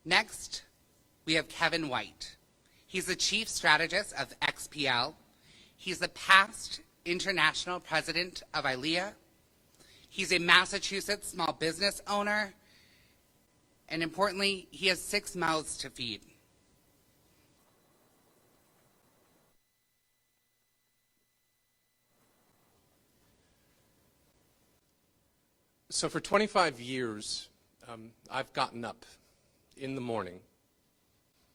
Next, we have Kevin White. He's the Chief Strategist of XPL. He's the past international president of ILEA. He's a Massachusetts small business owner. And importantly, he has 6 mouths to feed. So for 25 years, I've gotten up in the morning,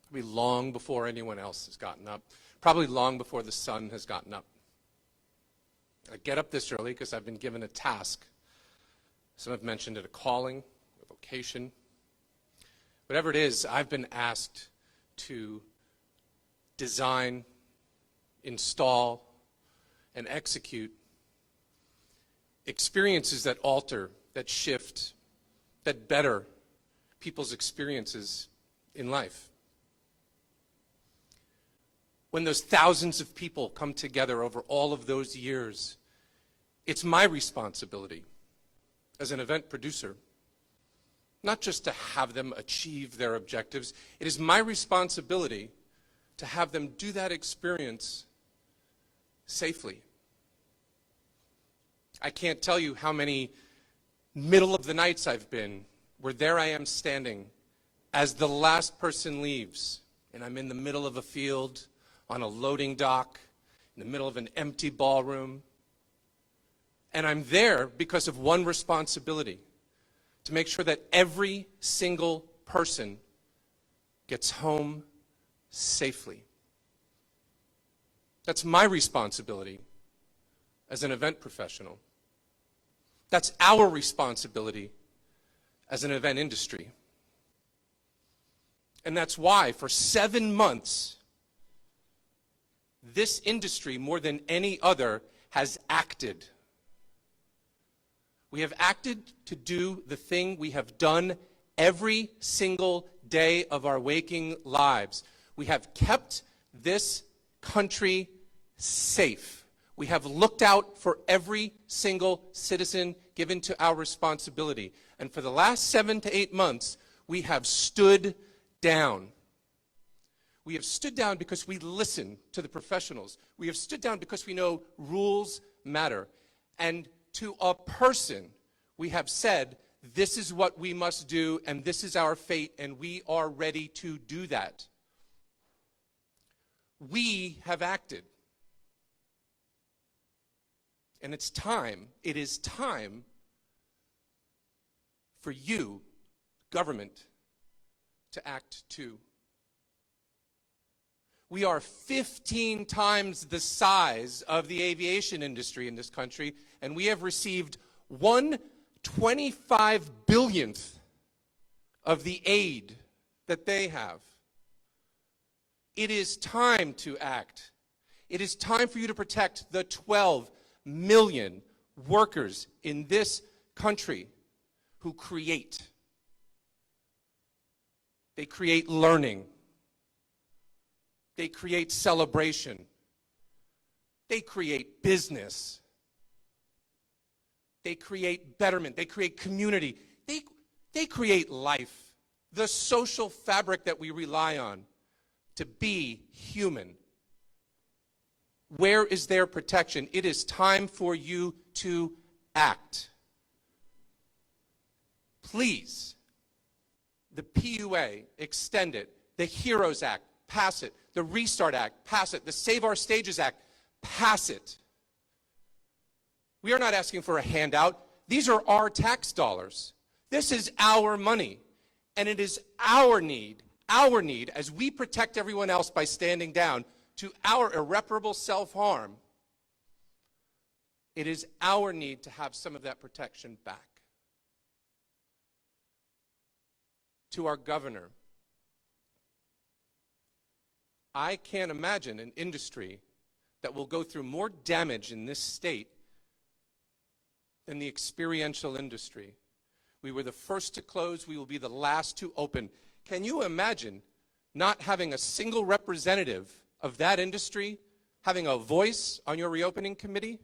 probably long before anyone else has gotten up, probably long before the sun has gotten up. I get up this early because I've been given a task. Some have mentioned it, a calling, a vocation. Whatever it is, I've been asked to design, install, and execute experiences that alter, that shift, that better people's experiences in life. When those thousands of people come together over all of those years, it's my responsibility as an event producer, not just to have them achieve their objectives. It is my responsibility to have them do that experience safely. I can't tell you how many middle of the nights I've been where there I am standing as the last person leaves, and I'm in the middle of a field, on a loading dock, in the middle of an empty ballroom. And I'm there because of one responsibility, to make sure that every single person gets home safely. That's my responsibility as an event professional. That's our responsibility as an event industry. And that's why for 7 months, this industry, more than any other, has acted. We have acted to do the thing we have done every single day of our waking lives. We have kept this country safe. We have looked out for every single citizen given to our responsibility. And for the last 7 to 8 months, we have stood down. We have stood down because we listen to the professionals. We have stood down because we know rules matter. And to a person, we have said, this is what we must do, and this is our fate, and we are ready to do that. We have acted. And it is time for you, government, to act too. We are 15 times the size of the aviation industry in this country, and we have received 1/25 billionth of the aid that they have. It is time to act. It is time for you to protect the 12 million workers in this country who create. They create learning. They create celebration. They create business. They create betterment. They create community. They create life, the social fabric that we rely on to be human. Where is their protection? It is time for you to act. Please, the PUA, extend it. The HEROES Act, pass it. The Restart Act, pass it. The Save Our Stages Act, pass it. We are not asking for a handout. These are our tax dollars. This is our money. And it is our need as we protect everyone else by standing down to our irreparable self-harm. It is our need to have some of that protection back. To our governor, I can't imagine an industry that will go through more damage in this state than the experiential industry. We were the first to close. We will be the last to open. Can you imagine not having a single representative of that industry having a voice on your reopening committee?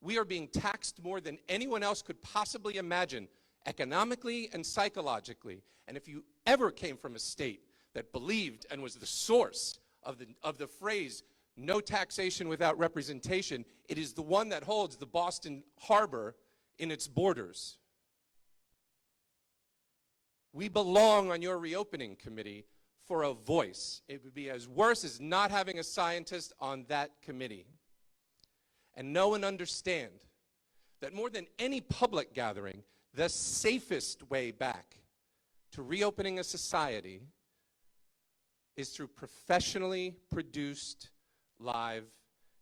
We are being taxed more than anyone else could possibly imagine economically and psychologically. And if you ever came from a state that believed and was the source of the phrase, no taxation without representation, it is the one that holds the Boston Harbor in its borders. We belong on your reopening committee for a voice. It would be as worse as not having a scientist on that committee. And know and understand that more than any public gathering, the safest way back to reopening a society is through professionally produced live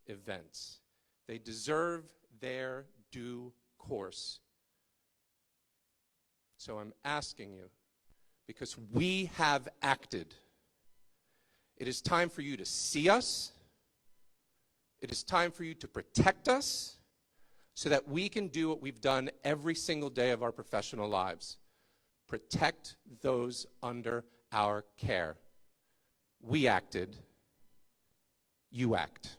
events. They deserve their due course. So I'm asking you, because we have acted, it is time for you to see us. It is time for you to protect us so that we can do what we've done every single day of our professional lives. Protect those under our care. We acted. You act.